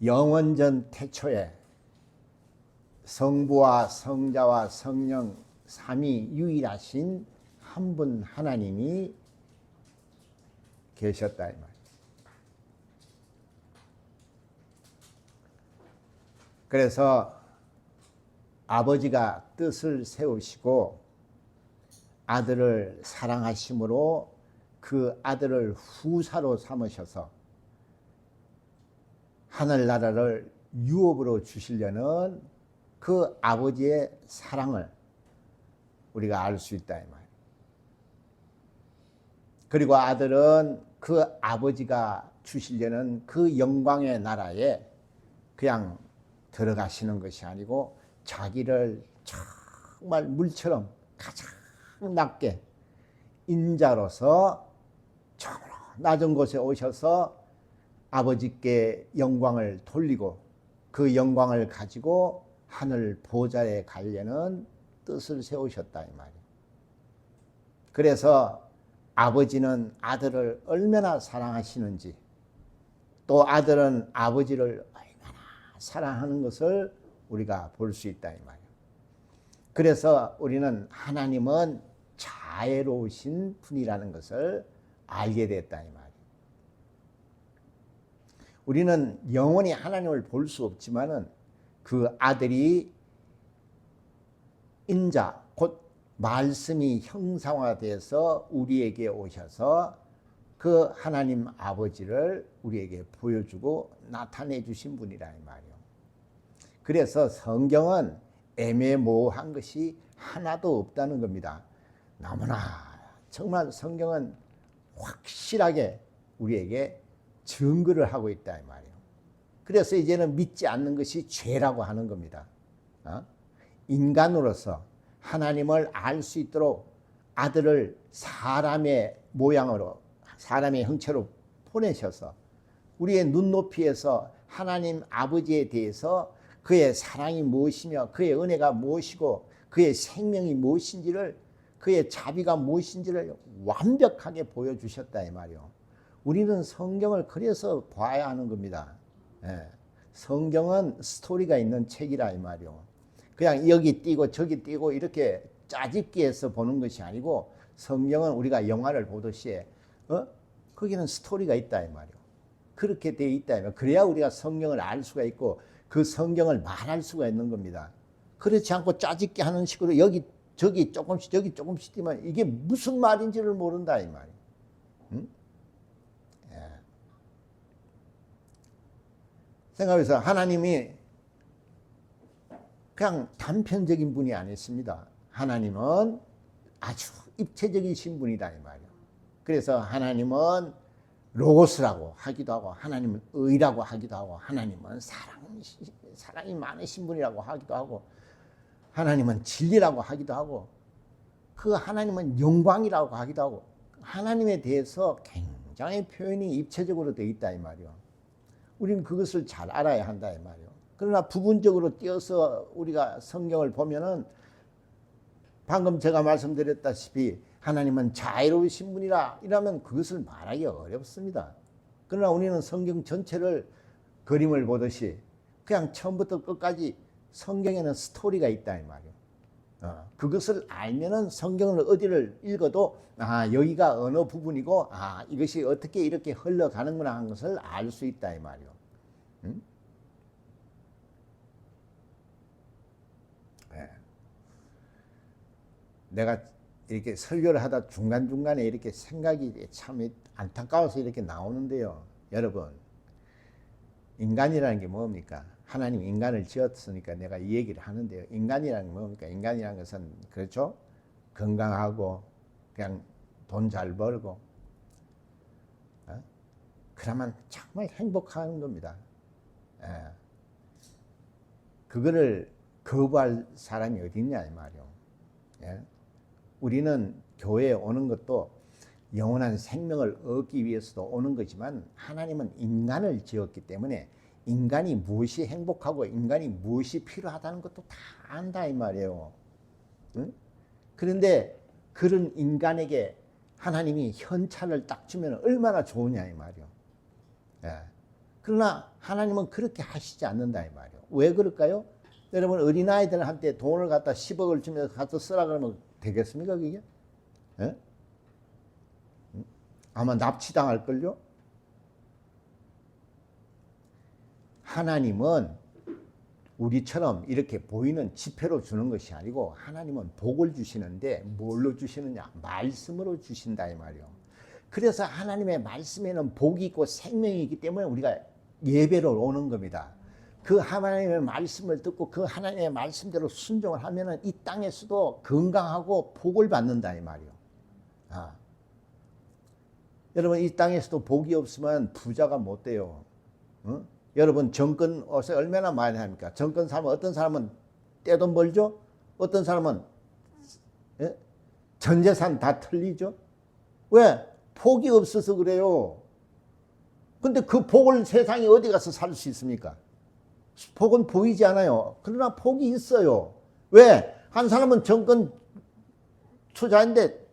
영원전 태초에 성부와 성자와 성령 삼위 유일하신 한 분 하나님이 계셨다 이 말이에요. 그래서 아버지가 뜻을 세우시고 아들을 사랑하심으로 그 아들을 후사로 삼으셔서 하늘나라를 유업으로 주시려는 그 아버지의 사랑을 우리가 알 수 있다 이 말이에요. 그리고 아들은 그 아버지가 주시려는 그 영광의 나라에 그냥 들어가시는 것이 아니고 자기를 정말 물처럼 가장 낮게 인자로서 정말 낮은 곳에 오셔서 아버지께 영광을 돌리고 그 영광을 가지고 하늘 보좌에 가려는 뜻을 세우셨다 이 말이에요. 그래서 아버지는 아들을 얼마나 사랑하시는지 또 아들은 아버지를 얼마나 사랑하는 것을 우리가 볼 수 있다 이 말이에요. 그래서 우리는 하나님은 자애로우신 분이라는 것을 알게 됐다 이 말이에요. 우리는 영원히 하나님을 볼 수 없지만은 그 아들이 인자 곧 말씀이 형상화돼서 우리에게 오셔서 그 하나님 아버지를 우리에게 보여주고 나타내 주신 분이라 이 말이에요. 그래서 성경은 애매모호한 것이 하나도 없다는 겁니다. 너무나 정말 성경은 확실하게 우리에게 증거를 하고 있다 이 말이에요. 그래서 이제는 믿지 않는 것이 죄라고 하는 겁니다. 인간으로서 하나님을 알 수 있도록 아들을 사람의 모양으로 사람의 형체로 보내셔서 우리의 눈높이에서 하나님 아버지에 대해서 그의 사랑이 무엇이며 그의 은혜가 무엇이고 그의 생명이 무엇인지를 그의 자비가 무엇인지를 완벽하게 보여주셨다 이 말이요. 우리는 성경을 그래서 봐야 하는 겁니다. 성경은 스토리가 있는 책이라 이 말이요. 그냥 여기 띄고 저기 띄고 이렇게 짜집기 해서 보는 것이 아니고 성경은 우리가 영화를 보듯이 거기는 스토리가 있다 이 말이요. 그렇게 되어 있다 이 말이요. 그래야 우리가 성경을 알 수가 있고 그 성경을 말할 수가 있는 겁니다. 그렇지 않고 짜집기 하는 식으로 여기 저기 조금씩 띄면 이게 무슨 말인지를 모른다 이 말이에요. 응? 생각해서 하나님이 그냥 단편적인 분이 아니십니다. 하나님은 아주 입체적이신 분이다 이 말이에요. 그래서 하나님은 로고스라고 하기도 하고 하나님은 의라고 하기도 하고 하나님은 사랑이 많으신 분이라고 하기도 하고 하나님은 진리라고 하기도 하고 그 하나님은 영광이라고 하기도 하고 하나님에 대해서 굉장히 표현이 입체적으로 되어 있다 이 말이에요. 우리는 그것을 잘 알아야 한다 이 말이에요. 그러나 부분적으로 띄어서 우리가 성경을 보면은 방금 제가 말씀드렸다시피 하나님은 자애로우신 분이라 이러면 그것을 말하기 어렵습니다. 그러나 우리는 성경 전체를 그림을 보듯이 그냥 처음부터 끝까지 성경에는 스토리가 있다 이 말이에요. 그것을 알면은 성경을 어디를 읽어도 여기가 어느 부분이고 이것이 어떻게 이렇게 흘러가는구나 하는 것을 알 수 있다 이 말이에요. 응? 네. 내가 이렇게 설교를 하다 중간중간에 이렇게 생각이 참 안타까워서 이렇게 나오는데요. 여러분, 인간이라는 게 뭡니까? 하나님 인간을 지었으니까 내가 이 얘기를 하는데요. 인간이라는 게 뭡니까? 인간이라는 것은 그렇죠? 건강하고 그냥 돈 잘 벌고 그러면 정말 행복한 겁니다. 그거를 거부할 사람이 어디 있냐 이 말이요. 우리는 교회에 오는 것도 영원한 생명을 얻기 위해서도 오는 거지만 하나님은 인간을 지었기 때문에 인간이 무엇이 행복하고 인간이 무엇이 필요하다는 것도 다 안다 이 말이에요. 응? 그런데 그런 인간에게 하나님이 현찰을 딱 주면 얼마나 좋으냐 이 말이에요. 그러나 하나님은 그렇게 하시지 않는다 이 말이에요. 왜 그럴까요? 여러분 어린아이들한테 돈을 갖다 10억을 주면서 가서 쓰라 그러면 되겠습니까 그게? 예? 아마 납치당할걸요? 하나님은 우리처럼 이렇게 보이는 지폐로 주는 것이 아니고 하나님은 복을 주시는데 뭘로 주시느냐? 말씀으로 주신다 이 말이에요. 그래서 하나님의 말씀에는 복이 있고 생명이 있기 때문에 우리가 예배로 오는 겁니다. 그 하나님의 말씀을 듣고 그 하나님의 말씀대로 순종을 하면은 이 땅에서도 건강하고 복을 받는다 이 말이에요. 여러분 이 땅에서도 복이 없으면 부자가 못 돼요. 여러분 정권 옷에 얼마나 많이 합니까? 정권 사면 어떤 사람은 떼돈 벌죠? 어떤 사람은 전 재산 다 털리죠? 왜? 복이 없어서 그래요. 근데 그 복을 세상에 어디 가서 살 수 있습니까? 복은 보이지 않아요. 그러나 복이 있어요. 왜? 한 사람은 정권 투자인데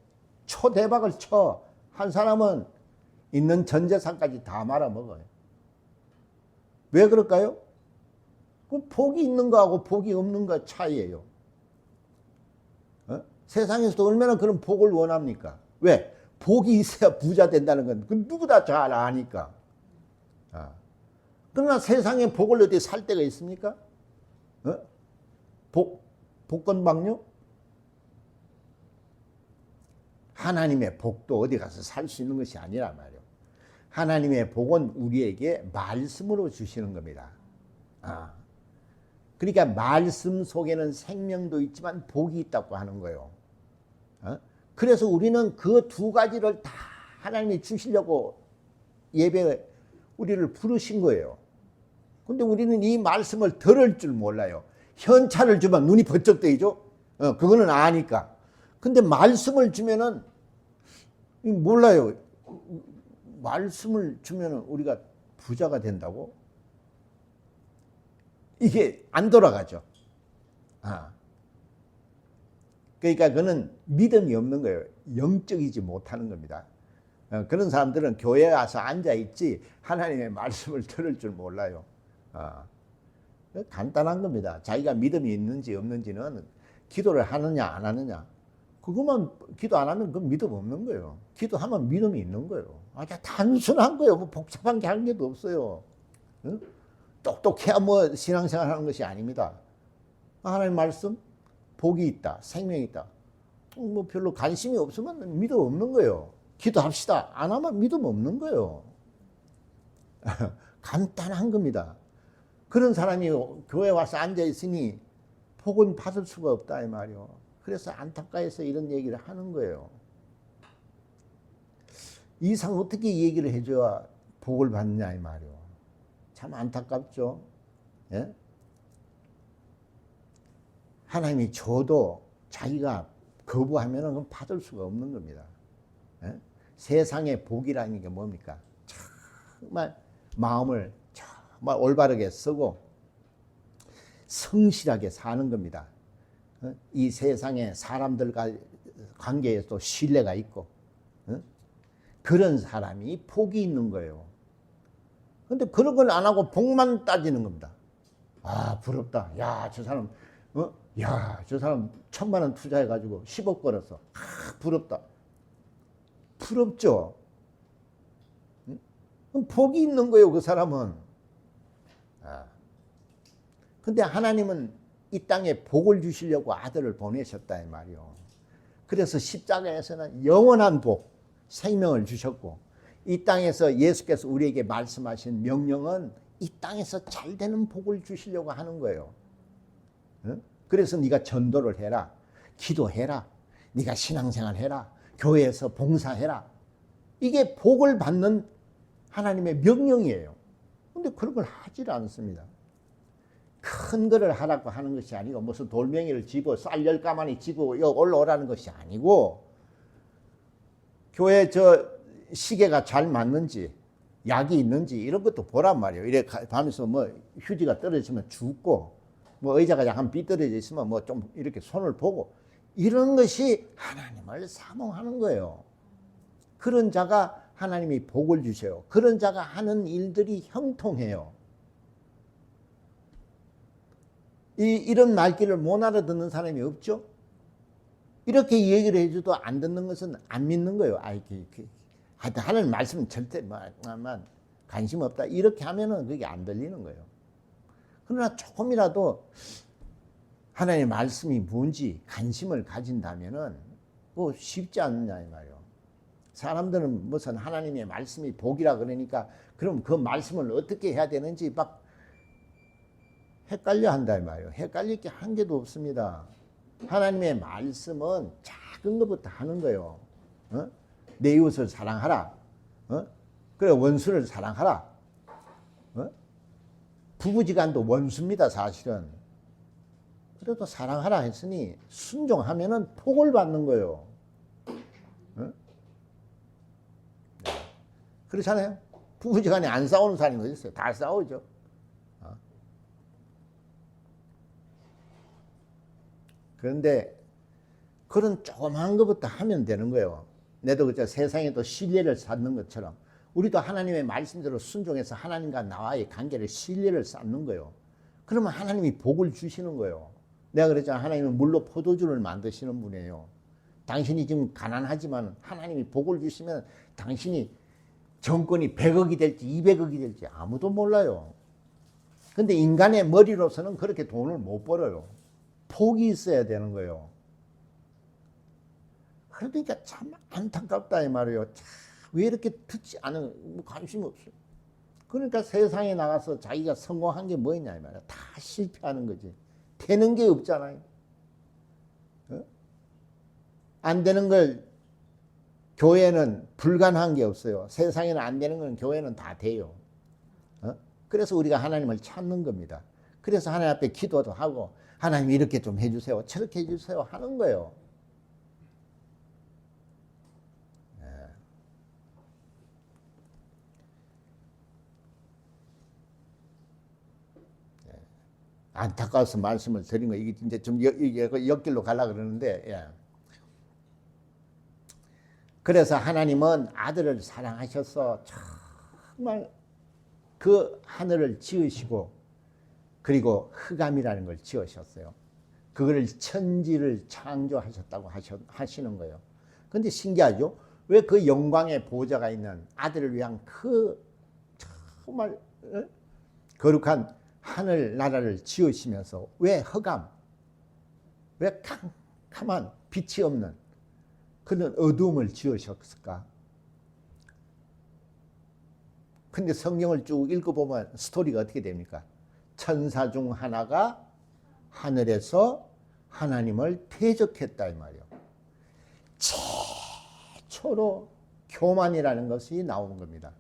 초대박을 쳐. 한 사람은 있는 전 재산까지 다 말아먹어요. 왜 그럴까요? 그 복이 있는 거하고 복이 없는 거 차이예요. 세상에서도 얼마나 그런 복을 원합니까? 왜? 복이 있어야 부자 된다는 건 그 누구 다 잘 아니까. 그러나 세상에 복을 어디 살 데가 있습니까? 복권방요? 하나님의 복도 어디 가서 살 수 있는 것이 아니라 말이에요. 하나님의 복은 우리에게 말씀으로 주시는 겁니다. 그러니까 말씀 속에는 생명도 있지만 복이 있다고 하는 거예요. 그래서 우리는 그 두 가지를 다 하나님이 주시려고 예배에 우리를 부르신 거예요. 근데 우리는 이 말씀을 들을 줄 몰라요. 현찰을 주면 눈이 번쩍 뜨이죠? 그거는 아니까. 근데 말씀을 주면은 몰라요. 말씀을 주면은 우리가 부자가 된다고? 이게 안 돌아가죠. 그러니까 그는 믿음이 없는 거예요. 영적이지 못하는 겁니다. 그런 사람들은 교회에 와서 앉아있지 하나님의 말씀을 들을 줄 몰라요. 간단한 겁니다. 자기가 믿음이 있는지 없는지는 기도를 하느냐 안 하느냐 그것만 기도 안 하면 그건 믿음 없는 거예요. 기도하면 믿음이 있는 거예요. 아주 단순한 거예요. 뭐 복잡한 게 한 개도 없어요. 똑똑해야 뭐 신앙생활 하는 것이 아닙니다. 하나님 말씀 복이 있다, 생명이 있다. 뭐 별로 관심이 없으면 믿음 없는 거예요. 기도합시다. 안 하면 믿음 없는 거예요. 간단한 겁니다. 그런 사람이 교회 와서 앉아 있으니 복은 받을 수가 없다 이 말이요. 그래서 안타까워서 이런 얘기를 하는 거예요. 이상 어떻게 얘기를 해줘야 복을 받느냐 이 말이요. 참 안타깝죠. 예? 하나님이 줘도 자기가 거부하면 그건 받을 수가 없는 겁니다. 예? 세상의 복이라는 게 뭡니까? 정말 마음을 정말 올바르게 쓰고 성실하게 사는 겁니다. 이 세상에 사람들과 관계에도 신뢰가 있고 그런 사람이 복이 있는 거예요. 그런데 그런 걸 안 하고 복만 따지는 겁니다. 아 부럽다. 야 저 사람 야 저 사람 1,000만 원 투자해가지고 10억 벌었어. 아 부럽다. 부럽죠. 그럼 복이 있는 거예요 그 사람은. 근데 하나님은 이 땅에 복을 주시려고 아들을 보내셨다 이 말이요. 그래서 십자가에서는 영원한 복, 생명을 주셨고 이 땅에서 예수께서 우리에게 말씀하신 명령은 이 땅에서 잘 되는 복을 주시려고 하는 거예요. 그래서 네가 전도를 해라, 기도해라, 네가 신앙생활 해라, 교회에서 봉사해라. 이게 복을 받는 하나님의 명령이에요. 근데 그런 걸 하질 않습니다. 큰 거를 하라고 하는 것이 아니고 무슨 돌멩이를 집어 쌀 10가마니 집어 여기 올라오라는 것이 아니고 교회 저 시계가 잘 맞는지 약이 있는지 이런 것도 보란 말이에요. 이래 가면서 뭐 휴지가 떨어지면 죽고 뭐 의자가 약간 삐뚤어져 있으면 뭐 좀 이렇게 손을 보고 이런 것이 하나님을 사모하는 거예요. 그런 자가 하나님이 복을 주셔요. 그런 자가 하는 일들이 형통해요. 이런 말귀를 못 알아듣는 사람이 없죠. 이렇게 얘기를 해줘도 안 듣는 것은 안 믿는 거예요. 하여튼 하나님 말씀은 절대 관심 없다. 이렇게 하면은 그게 안 들리는 거예요. 그러나 조금이라도 하나님의 말씀이 뭔지 관심을 가진다면은 뭐 쉽지 않느냐 이 말이에요. 사람들은 무슨 하나님의 말씀이 복이라 그러니까 그럼 그 말씀을 어떻게 해야 되는지 막 헷갈려 한다 이 말이에요. 헷갈릴 게 한 개도 없습니다. 하나님의 말씀은 작은 것부터 하는 거예요. 내 이웃을 사랑하라. 그래 원수를 사랑하라. 부부지간도 원수입니다 사실은. 그래도 사랑하라 했으니 순종하면은 복을 받는 거예요. 그렇잖아요. 부부지간에 안 싸우는 사람이 어디 있어요? 다 싸우죠. 그런데 그런 조그마한 것부터 하면 되는 거예요. 내도 그저 세상에도 신뢰를 쌓는 것처럼 우리도 하나님의 말씀대로 순종해서 하나님과 나와의 관계를 신뢰를 쌓는 거예요. 그러면 하나님이 복을 주시는 거예요. 내가 그랬잖아. 하나님은 물로 포도주를 만드시는 분이에요. 당신이 지금 가난하지만 하나님이 복을 주시면 당신이 정권이 100억이 될지 200억이 될지 아무도 몰라요. 근데 인간의 머리로서는 그렇게 돈을 못 벌어요. 복이 있어야 되는 거예요. 그러니까 참 안타깝다 이 말이에요. 왜 이렇게 듣지 않은 관심 없어요. 그러니까 세상에 나가서 자기가 성공한 게 뭐냐 이 말이야. 다 실패하는 거지. 되는 게 없잖아요. 안 되는 걸 교회는 불가능한 게 없어요. 세상에는 안 되는 건 교회는 다 돼요. 그래서 우리가 하나님을 찾는 겁니다. 그래서 하나님 앞에 기도도 하고 하나님 이렇게 좀 해주세요. 저렇게 해주세요 하는 거예요. 안타까워서 말씀을 드린 거 이게 이제 좀 옆길로 가려고 그러는데 예. 그래서 하나님은 아들을 사랑하셔서 정말 그 하늘을 지으시고 그리고 흑암이라는 걸 지으셨어요. 그거를 천지를 창조하셨다고 하시는 거예요. 그런데 신기하죠? 왜 그 영광의 보좌가 있는 아들을 위한 그 정말 거룩한 하늘 나라를 지으시면서 왜 흑암, 왜 캄캄한 빛이 없는 그런 어두움을 지으셨을까? 근데 성경을 쭉 읽어보면 스토리가 어떻게 됩니까? 천사 중 하나가 하늘에서 하나님을 대적했다 이 말이에요. 최초로 교만이라는 것이 나오는 겁니다.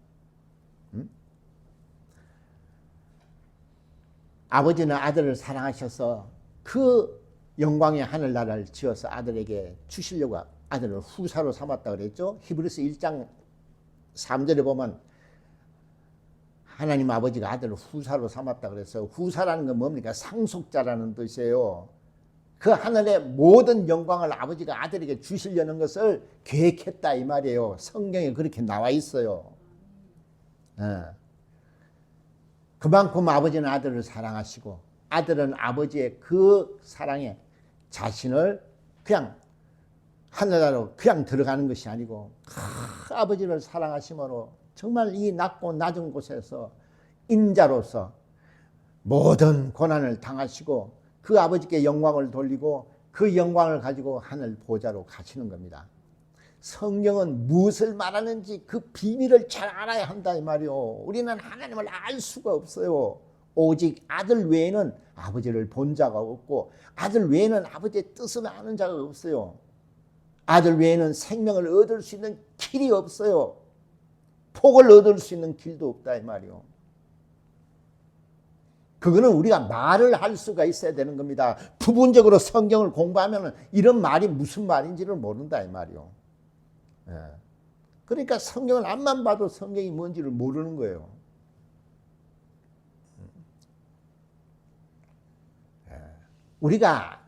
아버지는 아들을 사랑하셔서 그 영광의 하늘나라를 지어서 아들에게 주시려고 아들을 후사로 삼았다 그랬죠. 히브리서 1장 3절에 보면 하나님 아버지가 아들을 후사로 삼았다 그래서 후사라는 건 뭡니까? 상속자라는 뜻이에요. 그 하늘의 모든 영광을 아버지가 아들에게 주시려는 것을 계획했다 이 말이에요. 성경에 그렇게 나와 있어요. 그만큼 아버지는 아들을 사랑하시고 아들은 아버지의 그 사랑에 자신을 그냥 하늘나라로 그냥 들어가는 것이 아니고 아버지를 사랑하심으로 정말 이 낮고 낮은 곳에서 인자로서 모든 고난을 당하시고 그 아버지께 영광을 돌리고 그 영광을 가지고 하늘 보좌로 가시는 겁니다. 성경은 무엇을 말하는지 그 비밀을 잘 알아야 한다 이 말이요. 우리는 하나님을 알 수가 없어요. 오직 아들 외에는 아버지를 본 자가 없고 아들 외에는 아버지의 뜻을 아는 자가 없어요. 아들 외에는 생명을 얻을 수 있는 길이 없어요. 복을 얻을 수 있는 길도 없다 이 말이요. 그거는 우리가 말을 할 수가 있어야 되는 겁니다. 부분적으로 성경을 공부하면 이런 말이 무슨 말인지를 모른다 이 말이요. 그러니까 성경을 앞만 봐도 성경이 뭔지를 모르는 거예요. 우리가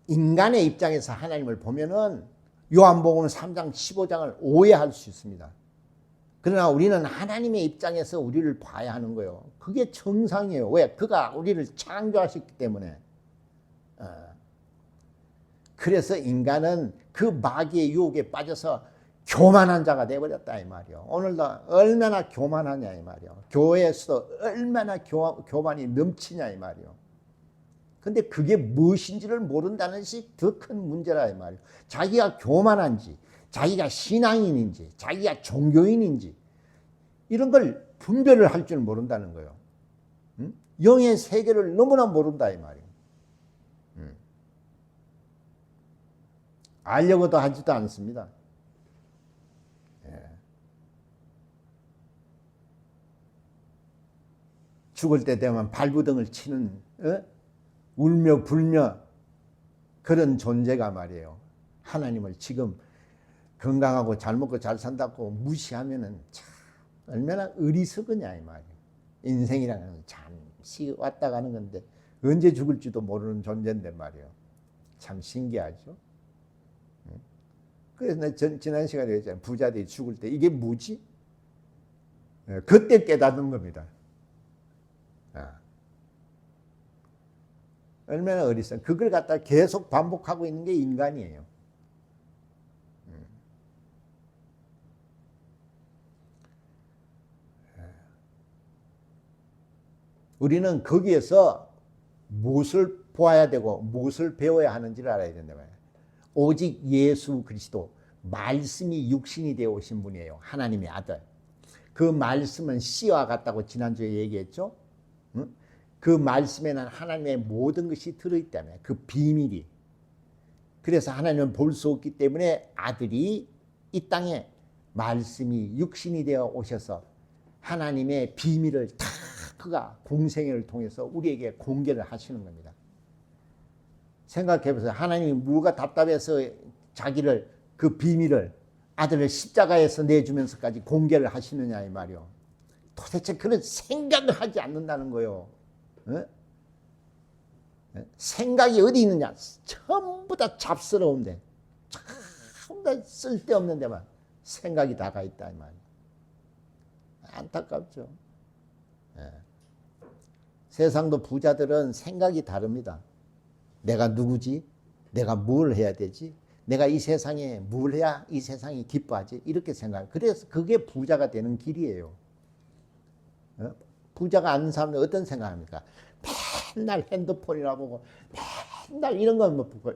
인간의 입장에서 하나님을 보면은 요한복음 3장 15장을 오해할 수 있습니다. 그러나 우리는 하나님의 입장에서 우리를 봐야 하는 거예요. 그게 정상이에요. 왜? 그가 우리를 창조하셨기 때문에. 그래서 인간은 그 마귀의 유혹에 빠져서 교만한 자가 되어버렸다 이 말이요. 오늘도 얼마나 교만하냐 이 말이요. 교회에서도 얼마나 교만이 넘치냐 이 말이요. 근데 그게 무엇인지를 모른다는 것이 더 큰 문제라 이 말이요. 자기가 교만한지, 자기가 신앙인인지, 자기가 종교인인지 이런 걸 분별을 할 줄 모른다는 거예요. 영의 세계를 너무나 모른다 이 말이에요. 알려고도 하지도 않습니다. 죽을 때 되면 발부등을 치는 울며 불며 그런 존재가 말이에요. 하나님을 지금 건강하고 잘 먹고 잘 산다고 무시하면은 참 얼마나 어리석으냐 이 말이에요. 인생이라는 건 잠시 왔다 가는 건데 언제 죽을지도 모르는 존재인데 말이에요. 참 신기하죠. 그래서 지난 시간에 얘기했잖아요. 부자들이 죽을 때 이게 뭐지? 그때 깨닫는 겁니다. 얼마나 어리석어. 그걸 갖다 계속 반복하고 있는 게 인간이에요. 우리는 거기에서 무엇을 보아야 되고 무엇을 배워야 하는지를 알아야 된다 말이에요. 오직 예수 그리스도 말씀이 육신이 되어 오신 분이에요. 하나님의 아들. 그 말씀은 씨와 같다고 지난주에 얘기했죠. 그 말씀에는 하나님의 모든 것이 들어있다며 그 비밀이. 그래서 하나님은 볼 수 없기 때문에 아들이 이 땅에 말씀이 육신이 되어 오셔서 하나님의 비밀을 다 그가 공생애를 통해서 우리에게 공개를 하시는 겁니다. 생각해보세요. 하나님이 뭐가 답답해서 자기를 그 비밀을 아들을 십자가에서 내주면서까지 공개를 하시느냐 이 말이요. 도대체 그런 생각을 하지 않는다는 거예요. 생각이 어디 있느냐? 전부 다 잡스러운데, 전부 다 쓸데없는 데만 생각이 다가 있다 이 말이에요. 안타깝죠. 세상도 부자들은 생각이 다릅니다. 내가 누구지? 내가 뭘 해야 되지? 내가 이 세상에 뭘 해야 이 세상이 기뻐하지? 이렇게 생각해요. 그래서 그게 부자가 되는 길이에요. 부자가 아닌 사람은 어떤 생각합니까? 맨날 핸드폰이나 보고 맨날 이런 거 보고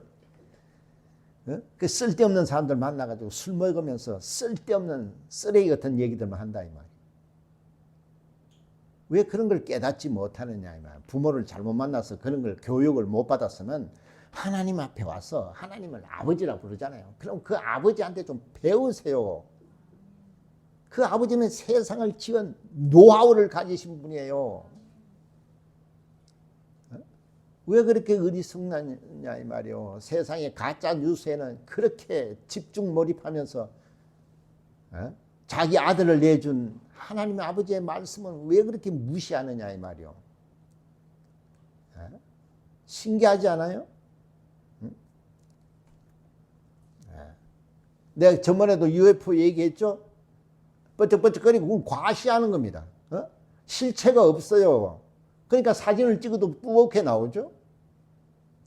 그 쓸데없는 사람들 만나가지고 술 먹으면서 쓸데없는 쓰레기 같은 얘기들만 한다 이 말이에요. 왜 그런 걸 깨닫지 못하느냐 이 말이에요. 부모를 잘못 만나서 그런 걸 교육을 못 받았으면 하나님 앞에 와서 하나님을 아버지라고 부르잖아요. 그럼 그 아버지한테 좀 배우세요. 그 아버지는 세상을 지은 노하우를 가지신 분이에요. 왜 그렇게 어리석느냐 이 말이에요. 세상의 가짜 뉴스에는 그렇게 집중 몰입하면서 자기 아들을 내준 하나님의 아버지의 말씀은 왜 그렇게 무시하느냐 이 말이에요. 신기하지 않아요? 내가 저번에도 UFO 얘기했죠? 뻐쩍뻐쩍거리고 과시하는 겁니다. 실체가 없어요. 그러니까 사진을 찍어도 뿌옇게 나오죠?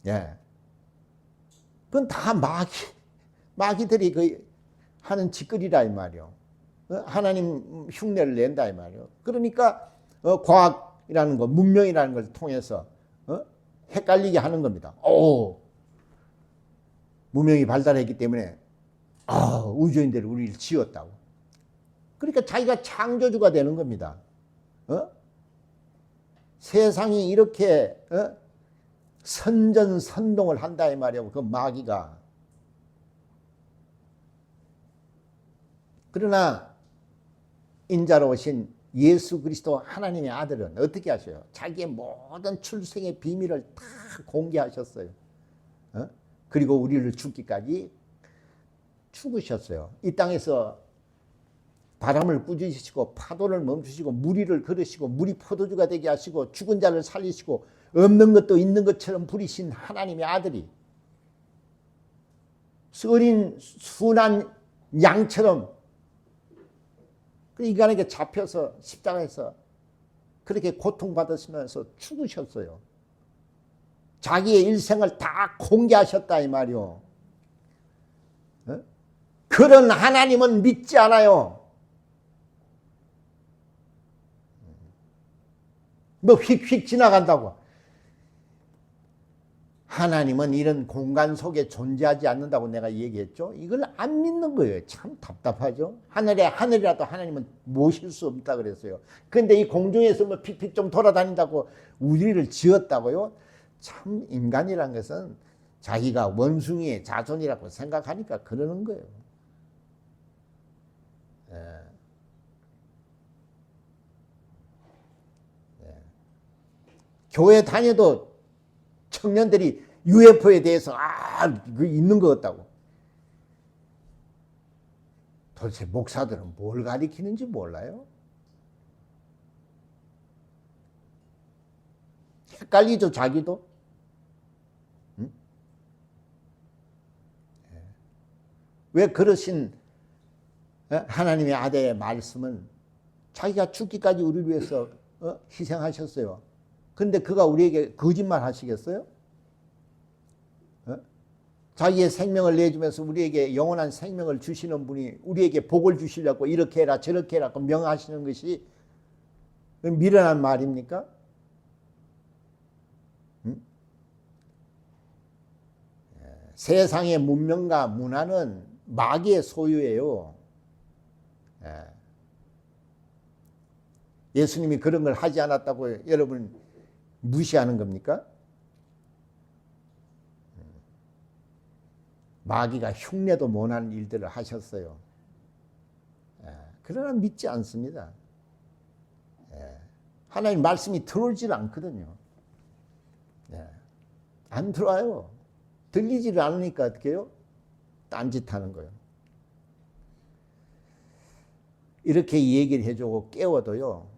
예. 그건 다 마귀들이 그 하는 짓거리라 이 말이요. 하나님 흉내를 낸다 이 말이요. 그러니까 과학이라는 거, 문명이라는 걸 통해서 헷갈리게 하는 겁니다. 문명이 발달했기 때문에 우주인들이 우리를 지었다고. 그러니까 자기가 창조주가 되는 겁니다. 세상이 이렇게 선전선동을 한다 이 말이에요. 그 마귀가. 그러나 인자로 오신 예수 그리스도 하나님의 아들은 어떻게 하셔요? 자기의 모든 출생의 비밀을 다 공개하셨어요. 그리고 우리를 죽기까지 죽으셨어요. 이 땅에서 바람을 꾸짖으시고 파도를 멈추시고 무리를 걸으시고 물이 포도주가 되게 하시고 죽은 자를 살리시고 없는 것도 있는 것처럼 부리신 하나님의 아들이 어린 순한 양처럼 그 인간에게 잡혀서 십자가에서 그렇게 고통받으시면서 죽으셨어요. 자기의 일생을 다 공개하셨다 이 말이요. 어? 그런 하나님은 믿지 않아요. 뭐 휙휙 지나간다고. 하나님은 이런 공간 속에 존재하지 않는다고 내가 얘기했죠. 이걸 안 믿는 거예요. 참 답답하죠. 하늘이라도 하나님은 모실 수 없다 그랬어요. 그런데 이 공중에서 뭐 픽픽 좀 돌아다닌다고 우리를 지었다고요? 참 인간이란 것은 자기가 원숭이의 자손이라고 생각하니까 그러는 거예요. 예. 예. 교회 다녀도 청년들이 UFO에 대해서 그 있는 것 같다고. 도대체 목사들은 뭘 가리키는지 몰라요? 헷갈리죠, 자기도? 응? 왜 그러신 하나님의 아들의 말씀은 자기가 죽기까지 우리를 위해서 희생하셨어요. 그런데 그가 우리에게 거짓말 하시겠어요? 자기의 생명을 내주면서 우리에게 영원한 생명을 주시는 분이 우리에게 복을 주시려고 이렇게 해라 저렇게 해라고 명하시는 것이 미련한 말입니까? 세상의 문명과 문화는 마귀의 소유예요. 예수님이 그런 걸 하지 않았다고 여러분 무시하는 겁니까? 마귀가 흉내도 못하는 일들을 하셨어요. 그러나 믿지 않습니다. 하나님 말씀이 들어오질 않거든요. 안 들어와요. 들리지를 않으니까 어떻게 해요? 딴짓하는 거예요. 이렇게 얘기를 해주고 깨워도요.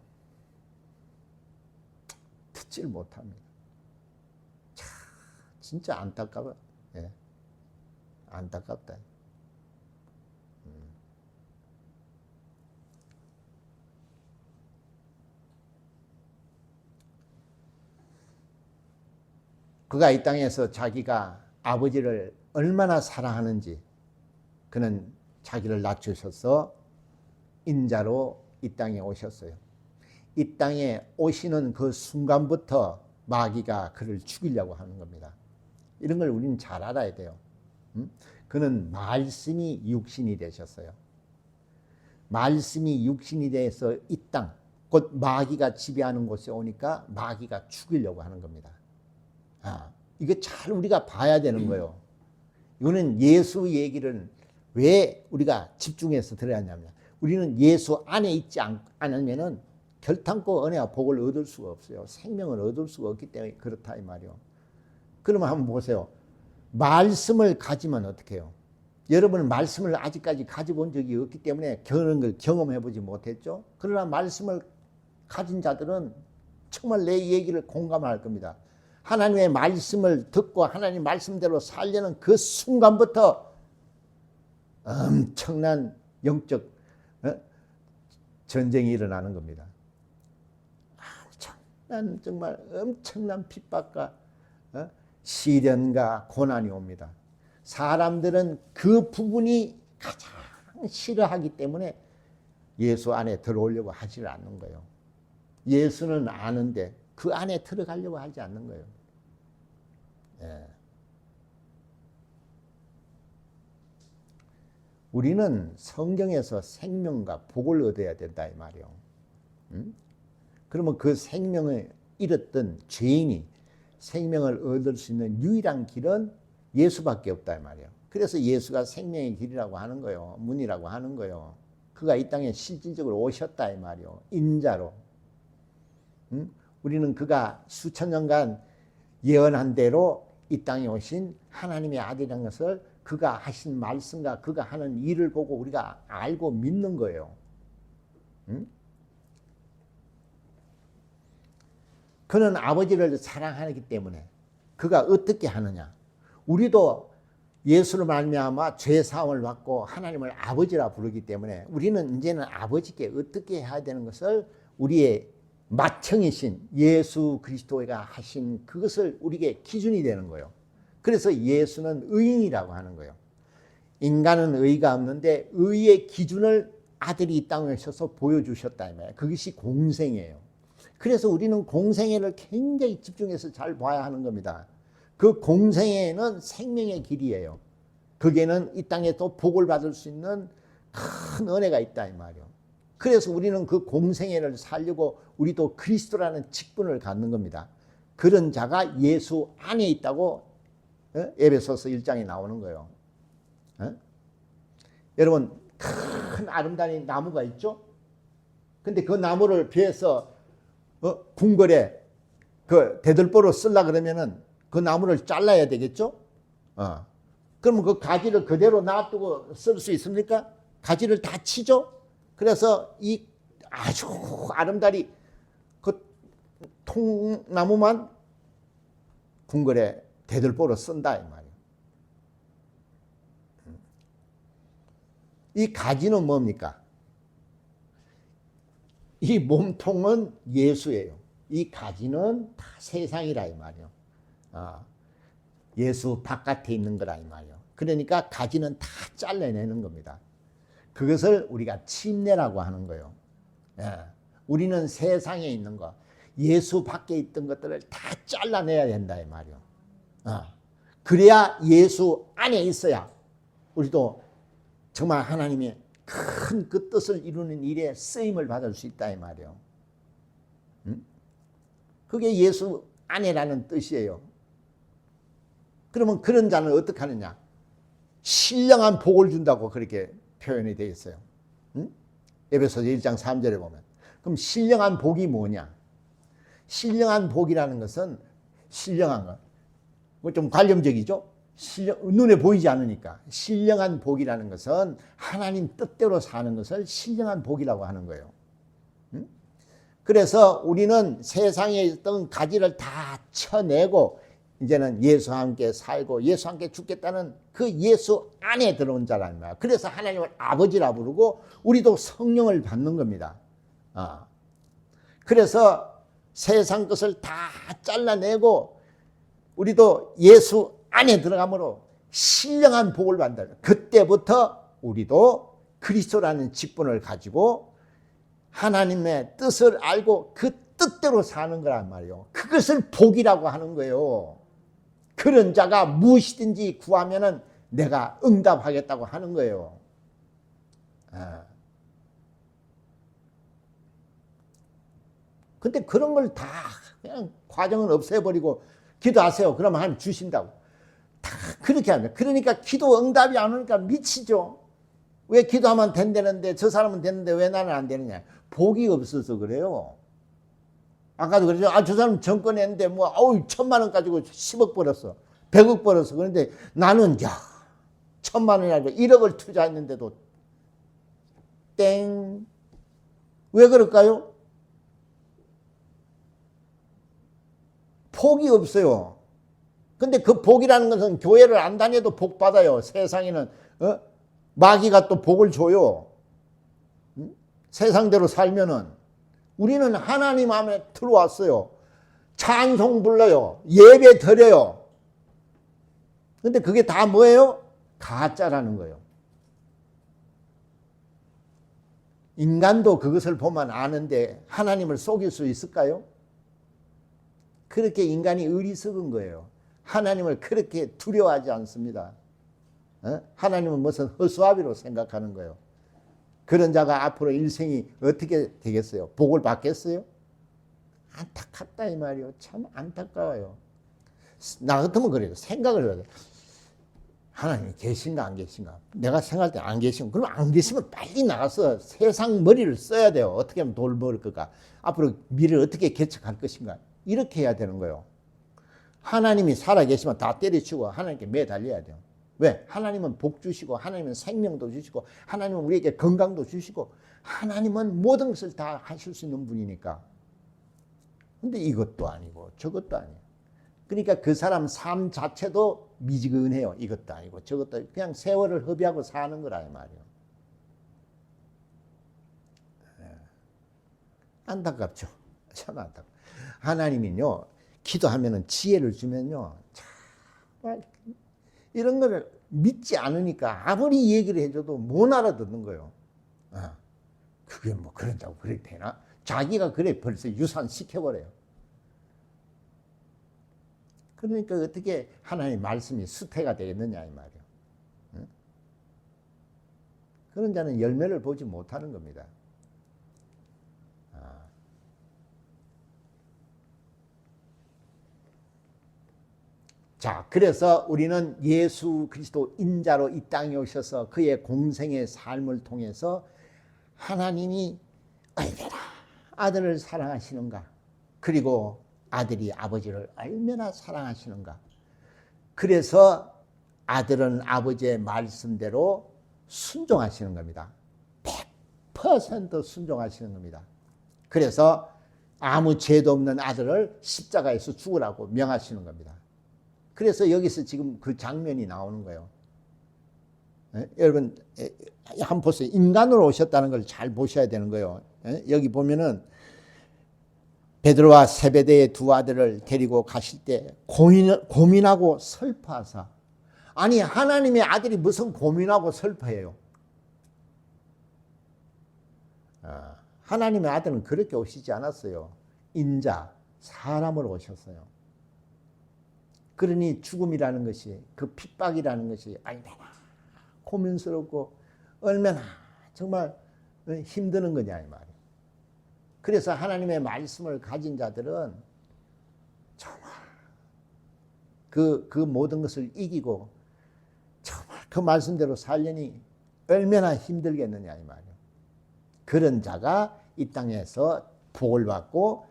듣질 못합니다. 참 진짜 안타까워요. 안타깝다. 그가 이 땅에서 자기가 아버지를 얼마나 사랑하는지 그는 자기를 낮추셔서 인자로 이 땅에 오셨어요. 이 땅에 오시는 그 순간부터 마귀가 그를 죽이려고 하는 겁니다. 이런 걸 우리는 잘 알아야 돼요. 그는 말씀이 육신이 되셨어요. 말씀이 육신이 돼서 이 땅, 곧 마귀가 지배하는 곳에 오니까 마귀가 죽이려고 하는 겁니다. 이거 잘 우리가 봐야 되는 거예요. 이거는 예수 얘기를 왜 우리가 집중해서 들어야 하냐면 우리는 예수 안에 있지 않으면 결탄코 은혜와 복을 얻을 수가 없어요. 생명을 얻을 수가 없기 때문에 그렇다 이 말이요. 그러면 한번 보세요. 말씀을 가지면 어떻게 해요? 여러분은 말씀을 아직까지 가져본 적이 없기 때문에 그런 걸 경험해보지 못했죠. 그러나 말씀을 가진 자들은 정말 내 얘기를 공감할 겁니다. 하나님의 말씀을 듣고 하나님 말씀대로 살려는 그 순간부터 엄청난 영적 전쟁이 일어나는 겁니다. 정말 엄청난 핍박과 시련과 고난이 옵니다. 사람들은 그 부분이 가장 싫어하기 때문에 예수 안에 들어오려고 하지 않는 거예요. 예수는 아는데 그 안에 들어가려고 하지 않는 거예요. 우리는 성경에서 생명과 복을 얻어야 된다 이 말이에요. 그러면 그 생명을 잃었던 죄인이 생명을 얻을 수 있는 유일한 길은 예수밖에 없다 이 말이에요. 그래서 예수가 생명의 길이라고 하는 거예요. 문이라고 하는 거예요. 그가 이 땅에 실질적으로 오셨다 이 말이에요. 인자로. 우리는 그가 수천 년간 예언한 대로 이 땅에 오신 하나님의 아들이라는 것을 그가 하신 말씀과 그가 하는 일을 보고 우리가 알고 믿는 거예요. 그는 아버지를 사랑하기 때문에 그가 어떻게 하느냐. 우리도 예수로 말미암아 죄 사함을 받고 하나님을 아버지라 부르기 때문에 우리는 이제는 아버지께 어떻게 해야 되는 것을 우리의 맏형이신 예수 그리스도가 하신 그것을 우리에게 기준이 되는 거예요. 그래서 예수는 의인이라고 하는 거예요. 인간은 의가 없는데 의의 기준을 아들이 이 땅에 오셔서 보여주셨다 이 말이에요. 그것이 공생애예요. 그래서 우리는 공생애를 굉장히 집중해서 잘 봐야 하는 겁니다. 그 공생애는 생명의 길이에요. 거기에는 이 땅에 또 복을 받을 수 있는 큰 은혜가 있다 이 말이에요. 그래서 우리는 그 공생애를 살려고 우리도 그리스도라는 직분을 갖는 겁니다. 그런 자가 예수 안에 있다고 에베소서 1장에 나오는 거예요. 여러분 큰 아름다운 나무가 있죠. 근데 그 나무를 베어서 궁궐에 그 대들보로 쓰려 그러면은 그 나무를 잘라야 되겠죠. 그러면 그 가지를 그대로 놔두고 쓸 수 있습니까? 가지를 다 치죠. 그래서 이 아주 아름다리 그 통나무만 궁궐에 대들보로 쓴다 이 말이에요. 이 가지는 뭡니까? 이 몸통은 예수예요. 이 가지는 다 세상이라 이 말이에요. 예수 바깥에 있는 거라 이 말이에요. 그러니까 가지는 다 잘라내는 겁니다. 그것을 우리가 침례라고 하는 거예요. 우리는 세상에 있는 거, 예수 밖에 있던 것들을 다 잘라내야 된다 이 말이에요. 그래야 예수 안에 있어야 우리도 정말 하나님의 큰 그 뜻을 이루는 일에 쓰임을 받을 수 있다 이 말이에요. 그게 예수 안에라는 뜻이에요. 그러면 그런 자는 어떻게 하느냐? 신령한 복을 준다고 그렇게 표현이 되어 있어요. 에베소서 1장 3절에 보면. 그럼 신령한 복이 뭐냐? 신령한 복이라는 것은 신령한 것. 뭐 좀 관념적이죠? 눈에 보이지 않으니까. 신령한 복이라는 것은 하나님 뜻대로 사는 것을 신령한 복이라고 하는 거예요. 그래서 우리는 세상에 있던 가지를 다 쳐내고 이제는 예수와 함께 살고 예수와 함께 죽겠다는 그 예수 안에 들어온 자라는 거야. 그래서 하나님을 아버지라 부르고 우리도 성령을 받는 겁니다. 그래서 세상 것을 다 잘라내고 우리도 예수 안에 들어가므로 신령한 복을 받는다. 그때부터 우리도 그리스도라는 직분을 가지고 하나님의 뜻을 알고 그 뜻대로 사는 거란 말이에요. 그것을 복이라고 하는 거예요. 그런 자가 무엇이든지 구하면은 내가 응답하겠다고 하는 거예요. 근데 그런 걸 다 그냥 과정은 없애버리고 기도하세요. 그러면 하나님 주신다고. 다 그렇게 합니다. 그러니까 기도 응답이 안 오니까 미치죠. 왜 기도하면 된다는데 저 사람은 되는데 왜 나는 안 되느냐. 복이 없어서 그래요. 아까도 그랬죠. 저 사람 정권 했는데 뭐 1,000만 원 가지고 10억 벌었어. 100억 벌었어. 그런데 나는 1,000만 원이 아니고 1억을 투자했는데도 땡. 왜 그럴까요? 복이 없어요. 근데 그 복이라는 것은 교회를 안 다녀도 복 받아요. 세상에는 마귀가 또 복을 줘요. 세상대로 살면은 우리는 하나님 안에 들어왔어요. 찬송 불러요. 예배 드려요. 근데 그게 다 뭐예요? 가짜라는 거예요. 인간도 그것을 보면 아는데 하나님을 속일 수 있을까요? 그렇게 인간이 어리석은 거예요. 하나님을 그렇게 두려워하지 않습니다. 하나님은 무슨 허수아비로 생각하는 거예요. 그런 자가 앞으로 일생이 어떻게 되겠어요? 복을 받겠어요? 안타깝다 이 말이에요. 참 안타까워요. 나 같으면 그래요. 생각을 해야 돼. 하나님이 계신가 안 계신가? 내가 생각할 때 안 계시면 그럼 안 계시면 빨리 나가서 세상 머리를 써야 돼요. 어떻게 하면 돈을 벌 것인가? 앞으로 미래를 어떻게 개척할 것인가? 이렇게 해야 되는 거예요. 하나님이 살아계시면 다 때려치고 하나님께 매달려야 돼요. 왜? 하나님은 복 주시고 하나님은 생명도 주시고 하나님은 우리에게 건강도 주시고 하나님은 모든 것을 다 하실 수 있는 분이니까. 근데 이것도 아니고 저것도 아니에요. 그러니까 그 사람 삶 자체도 미지근해요. 이것도 아니고 저것도 아니고 그냥 세월을 허비하고 사는 거라 이 말이에요. 안타깝죠. 참 안타깝죠. 하나님은요, 기도하면은 지혜를 주면요, 정말 이런 거를 믿지 않으니까 아무리 얘기를 해줘도 못 알아듣는 거예요. 그게 뭐 그런다고 그렇게 되나? 자기가 그래 벌써 유산시켜버려요. 그러니까 어떻게 하나님의 말씀이 수태가 되겠느냐 이 말이에요. 응? 그런 자는 열매를 보지 못하는 겁니다. 자, 그래서 우리는 예수 그리스도 인자로 이 땅에 오셔서 그의 공생의 삶을 통해서 하나님이 얼마나 아들을 사랑하시는가, 그리고 아들이 아버지를 얼마나 사랑하시는가. 그래서 아들은 아버지의 말씀대로 순종하시는 겁니다. 100% 순종하시는 겁니다. 그래서 아무 죄도 없는 아들을 십자가에서 죽으라고 명하시는 겁니다. 그래서 여기서 지금 그 장면이 나오는 거예요. 여러분 한번 보세요. 인간으로 오셨다는 걸 잘 보셔야 되는 거예요. 여기 보면은 베드로와 세베대의 두 아들을 데리고 가실 때 고민하고 슬퍼하사. 아니 하나님의 아들이 무슨 고민하고 슬퍼해요. 하나님의 아들은 그렇게 오시지 않았어요. 인자, 사람으로 오셨어요. 그러니 죽음이라는 것이, 그 핍박이라는 것이 얼마나 고민스럽고 얼마나 정말 힘드는 거냐 이 말이에요. 그래서 하나님의 말씀을 가진 자들은 정말 그 모든 것을 이기고 정말 그 말씀대로 살려니 얼마나 힘들겠느냐 이 말이에요. 그런 자가 이 땅에서 복을 받고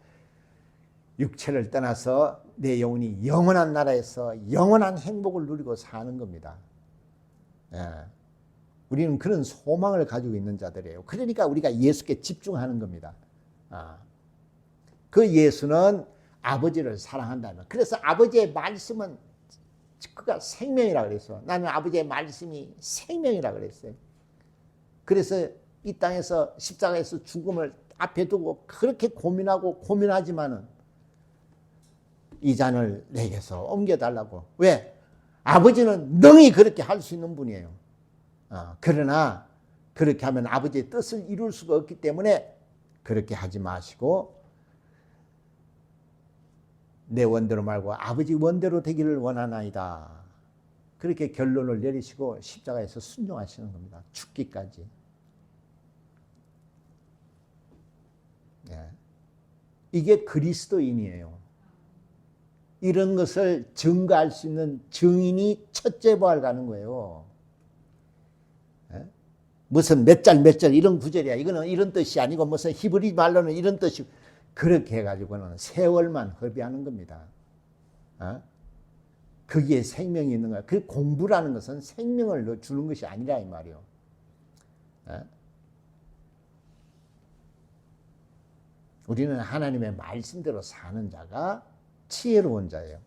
육체를 떠나서 내 영혼이 영원한 나라에서 영원한 행복을 누리고 사는 겁니다. 우리는 그런 소망을 가지고 있는 자들이에요. 그러니까 우리가 예수께 집중하는 겁니다. 그 예수는 아버지를 사랑한다는. 그래서 아버지의 말씀은 그가 생명이라 그랬어. 나는 아버지의 말씀이 생명이라 그랬어요. 그래서 이 땅에서 십자가에서 죽음을 앞에 두고 그렇게 고민하고 고민하지만은 이 잔을 내게서 옮겨달라고. 왜? 아버지는 능히 그렇게 할 수 있는 분이에요. 그러나 그렇게 하면 아버지의 뜻을 이룰 수가 없기 때문에 그렇게 하지 마시고 내 원대로 말고 아버지 원대로 되기를 원하나이다. 그렇게 결론을 내리시고 십자가에서 순종하시는 겁니다. 죽기까지. 이게 그리스도인이에요. 이런 것을 증거할 수 있는 증인이 첫째 부활 가는 거예요. 무슨 몇 절 이런 구절이야. 이거는 이런 뜻이 아니고 무슨 히브리 말로는 이런 뜻이, 그렇게 해가지고는 세월만 허비하는 겁니다. 거기에 생명이 있는 거야. 그 공부라는 것은 생명을 주는 것이 아니라 이 말이요. 우리는 하나님의 말씀대로 사는 자가 지혜로운 자예요.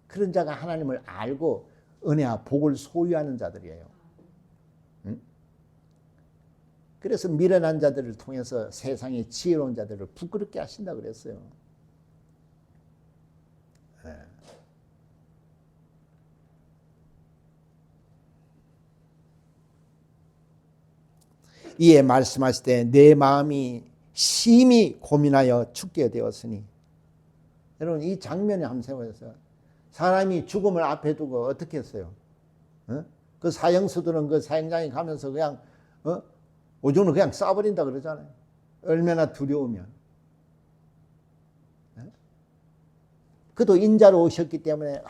그런 자가 하나님을 알고 은혜와 복을 소유하는 자들이에요. 그래서 미련한 자들을 통해서 세상의 지혜로운 자들을 부끄럽게 하신다 그랬어요. 이에 말씀하실 때 내 마음이 심히 고민하여 죽게 되었으니. 여러분 이 장면에 한번 생각해보세요. 사람이 죽음을 앞에 두고 어떻게 했어요? 그 사형수들은 그 사형장에 가면서 그냥 오줌을 그냥 쏴버린다 그러잖아요. 얼마나 두려우면. 그도 인자로 오셨기 때문에,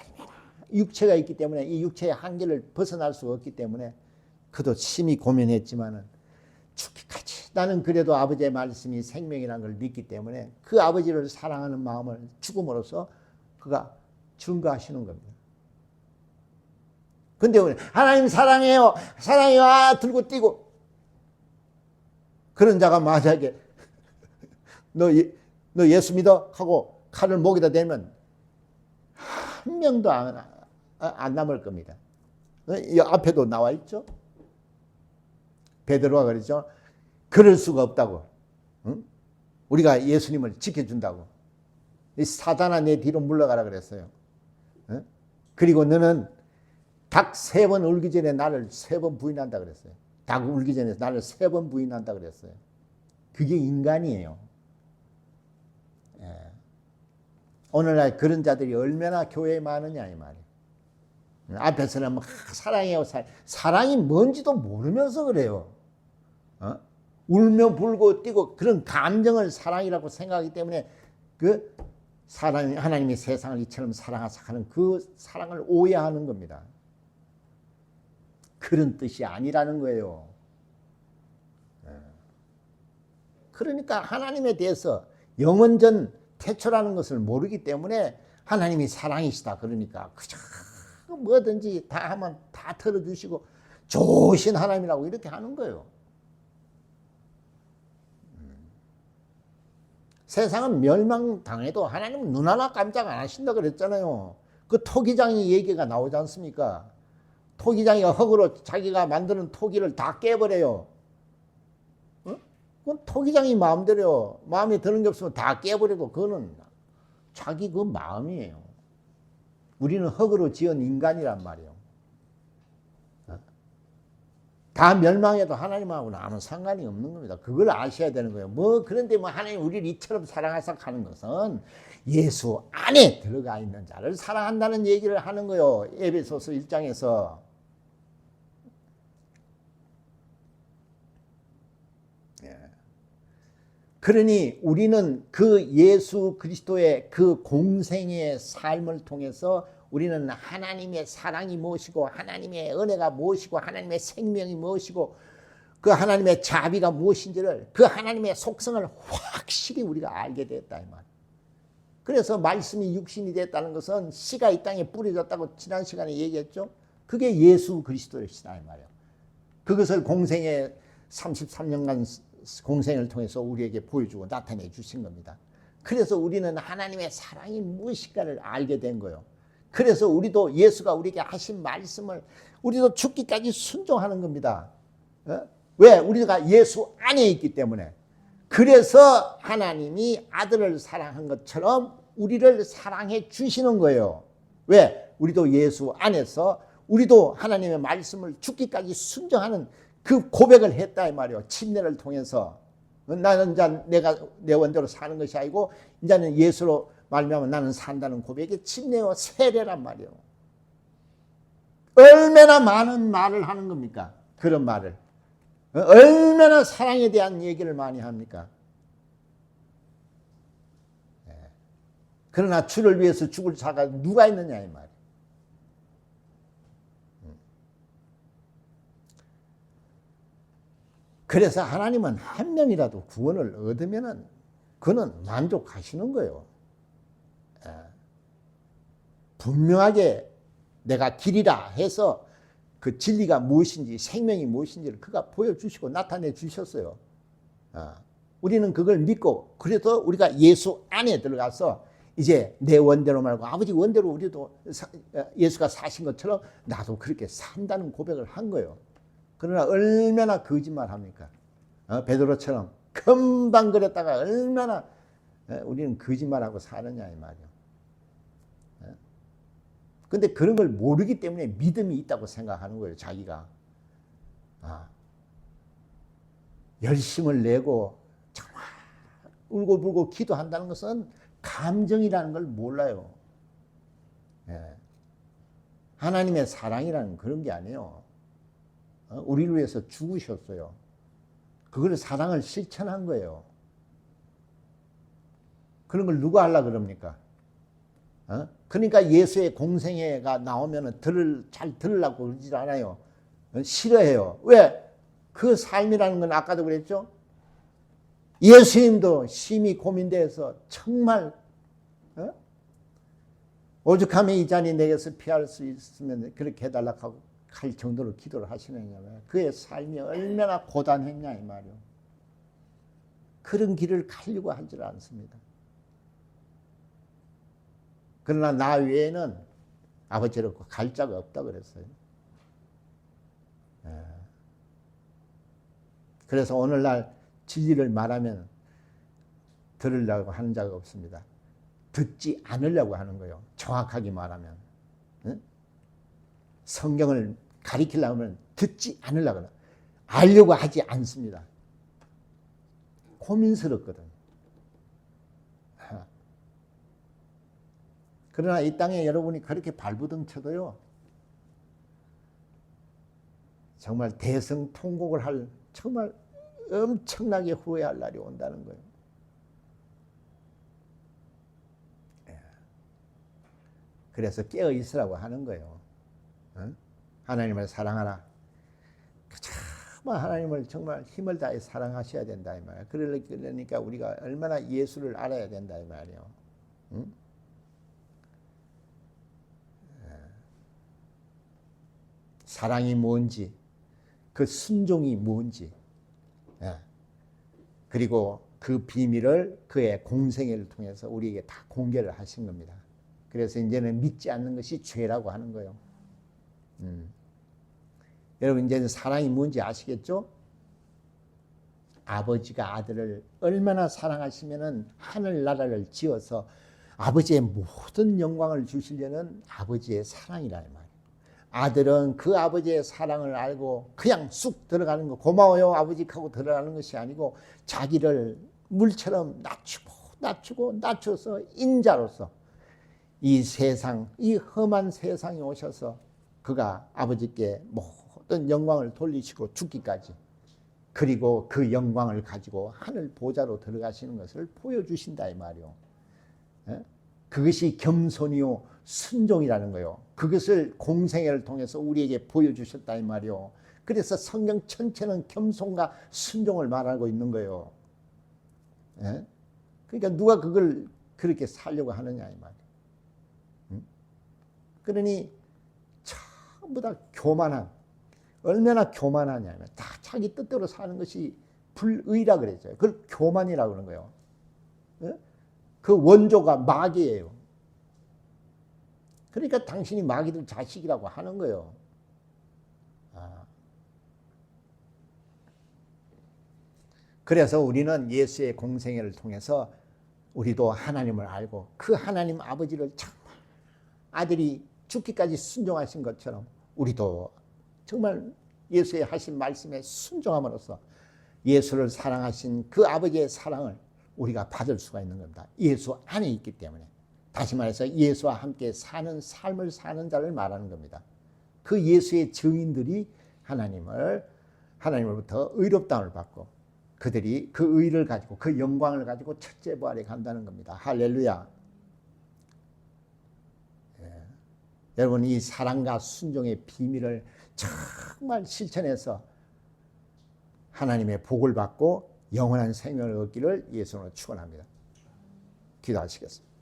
육체가 있기 때문에 이 육체의 한계를 벗어날 수가 없기 때문에 그도 심히 고민했지만은 죽기까지 나는 그래도 아버지의 말씀이 생명이라는 걸 믿기 때문에 그 아버지를 사랑하는 마음을 죽음으로써 그가 증거하시는 겁니다. 근데 하나님 사랑해요, 사랑해요 들고 뛰고, 그런 자가 만약에 너 예수 믿어? 하고 칼을 목에다 대면 한 명도 안 남을 겁니다. 이 앞에도 나와 있죠. 베드로가 그랬죠. 그럴 수가 없다고. 응? 우리가 예수님을 지켜준다고. 이 사단아 내 뒤로 물러가라 그랬어요. 응? 그리고 너는 닭 3번 울기 전에 나를 3번 부인한다 그랬어요. 닭 울기 전에 나를 3번 부인한다 그랬어요. 그게 인간이에요. 예. 오늘날 그런 자들이 얼마나 교회에 많으냐 이 말이에요. 앞에서는 막 사랑해요. 사랑이 뭔지도 모르면서 그래요. 울며 불고 뛰고 그런 감정을 사랑이라고 생각하기 때문에 그 사랑, 하나님이 세상을 이처럼 사랑하사 하는 그 사랑을 오해하는 겁니다. 그런 뜻이 아니라는 거예요. 그러니까 하나님에 대해서 영원전 태초라는 것을 모르기 때문에 하나님이 사랑이시다 그러니까 그저 뭐든지 다 하면 다 털어주시고 좋으신 하나님이라고 이렇게 하는 거예요. 세상은 멸망당해도 하나님은 눈 하나 깜짝 안 하신다 그랬잖아요. 그 토기장이 얘기가 나오지 않습니까? 토기장이가 흙으로 자기가 만드는 토기를 다 깨버려요. 그건 토기장이 마음대로 마음에 드는 게 없으면 다 깨버려도 그거는 자기 그 마음이에요. 우리는 흙으로 지은 인간이란 말이에요. 다 멸망해도 하나님하고는 아무 상관이 없는 겁니다. 그걸 아셔야 되는 거예요. 그런데 하나님 우리를 이처럼 사랑하사 하는 것은 예수 안에 들어가 있는 자를 사랑한다는 얘기를 하는 거예요. 에베소서 1장에서. 그러니 우리는 그 예수 그리스도의 그 공생의 삶을 통해서 우리는 하나님의 사랑이 무엇이고 하나님의 은혜가 무엇이고 하나님의 생명이 무엇이고 그 하나님의 자비가 무엇인지를 그 하나님의 속성을 확실히 우리가 알게 됐다 이 말. 그래서 말씀이 육신이 됐다는 것은 씨가 이 땅에 뿌려졌다고 지난 시간에 얘기했죠. 그게 예수 그리스도이시다 이 말이에요. 그것을 공생의 33년간 공생을 통해서 우리에게 보여주고 나타내 주신 겁니다. 그래서 우리는 하나님의 사랑이 무엇인가를 알게 된 거예요. 그래서 우리도 예수가 우리에게 하신 말씀을 우리도 죽기까지 순종하는 겁니다. 왜? 우리가 예수 안에 있기 때문에. 그래서 하나님이 아들을 사랑한 것처럼 우리를 사랑해 주시는 거예요. 왜? 우리도 예수 안에서 우리도 하나님의 말씀을 죽기까지 순종하는 그 고백을 했다 이 말이에요. 침례를 통해서. 나는 이제 내가 내 원대로 사는 것이 아니고 이제는 예수로 말미암아 나는 산다는 고백이 침례와 세례란 말이에요. 얼마나 많은 말을 하는 겁니까? 그런 말을. 얼마나 사랑에 대한 얘기를 많이 합니까? 그러나 주를 위해서 죽을 자가 누가 있느냐 이 말이에요. 그래서 하나님은 한 명이라도 구원을 얻으면은 그는 만족하시는 거예요. 분명하게 내가 길이라 해서 그 진리가 무엇인지 생명이 무엇인지를 그가 보여주시고 나타내 주셨어요. 우리는 그걸 믿고 그래서 우리가 예수 안에 들어가서 이제 내 원대로 말고 아버지 원대로 우리도 예수가 사신 것처럼 나도 그렇게 산다는 고백을 한 거예요. 그러나 얼마나 거짓말 합니까? 베드로처럼 금방 그랬다가 얼마나 우리는 거짓말하고 사느냐 이 말이에요. 근데 그런 걸 모르기 때문에 믿음이 있다고 생각하는 거예요. 자기가. 열심을 내고 정말 울고불고 기도한다는 것은 감정이라는 걸 몰라요. 하나님의 사랑이라는 그런 게 아니에요. 우리를 위해서 죽으셨어요. 그걸 사랑을 실천한 거예요. 그런 걸 누가 하려고 그럽니까? 그러니까 예수의 공생애가 나오면 잘 들으려고 그러지 않아요. 싫어해요. 왜? 그 삶이라는 건 아까도 그랬죠? 예수님도 심히 고민돼서 정말 오죽하면 이 잔이 내게서 피할 수 있으면 그렇게 해달라고 할 정도로 기도를 하시느냐면 그의 삶이 얼마나 고단했냐 이 말이요. 그런 길을 가려고 하질 않습니다. 그러나 나 외에는 아버지를 갈 자가 없다 그랬어요. 그래서 오늘날 진리를 말하면 들으려고 하는 자가 없습니다. 듣지 않으려고 하는 거예요. 정확하게 말하면. 성경을 가리키려고 하면 듣지 않으려고 하는, 알려고 하지 않습니다. 고민스럽거든. 그러나 이 땅에 여러분이 그렇게 발부둥 쳐도요, 정말 대성통곡을 할, 정말 엄청나게 후회할 날이 온다는 거예요. 그래서 깨어 있으라고 하는 거예요. 하나님을 사랑하라. 정말 하나님을 정말 힘을 다해 사랑하셔야 된다 이 말이에요. 그러니까 우리가 얼마나 예수를 알아야 된다 이 말이에요. 사랑이 뭔지, 그 순종이 뭔지, 그리고 그 비밀을 그의 공생애를 통해서 우리에게 다 공개를 하신 겁니다. 그래서 이제는 믿지 않는 것이 죄라고 하는 거예요. 여러분 이제는 사랑이 뭔지 아시겠죠? 아버지가 아들을 얼마나 사랑하시면은 하늘나라를 지어서 아버지의 모든 영광을 주시려는 아버지의 사랑이라 이 말이에요. 아들은 그 아버지의 사랑을 알고 그냥 쑥 들어가는 거, 고마워요 아버지 하고 들어가는 것이 아니고 자기를 물처럼 낮춰서 인자로서 이 세상, 이 험한 세상에 오셔서 그가 아버지께 모든 영광을 돌리시고 죽기까지, 그리고 그 영광을 가지고 하늘 보좌로 들어가시는 것을 보여주신다 이 말이요. 그것이 겸손이요 순종이라는 거요. 그것을 공생애를 통해서 우리에게 보여주셨다 이 말이요. 그래서 성경 전체는 겸손과 순종을 말하고 있는 거예요. 그러니까 누가 그걸 그렇게 살려고 하느냐 이 말이에요. 그러니 전부 다 교만한, 얼마나 교만하냐면 다 자기 뜻대로 사는 것이 불의라 그랬죠. 그걸 교만이라고 그러는 거예요. 그 원조가 마귀예요. 그러니까 당신이 마귀들 자식이라고 하는 거예요. 그래서 우리는 예수의 공생애를 통해서 우리도 하나님을 알고 그 하나님 아버지를 정말 아들이 죽기까지 순종하신 것처럼 우리도 정말 예수의 하신 말씀에 순종함으로써 예수를 사랑하신 그 아버지의 사랑을 우리가 받을 수가 있는 겁니다. 예수 안에 있기 때문에. 다시 말해서 예수와 함께 사는 삶을 사는 자를 말하는 겁니다. 그 예수의 증인들이 하나님으로부터 의롭다함을 받고 그들이 그 의를 가지고 그 영광을 가지고 첫째 부활에 간다는 겁니다. 할렐루야. 여러분 이 사랑과 순종의 비밀을 정말 실천해서 하나님의 복을 받고 영원한 생명을 얻기를 예수로 축원합니다. 기도하시겠습니다.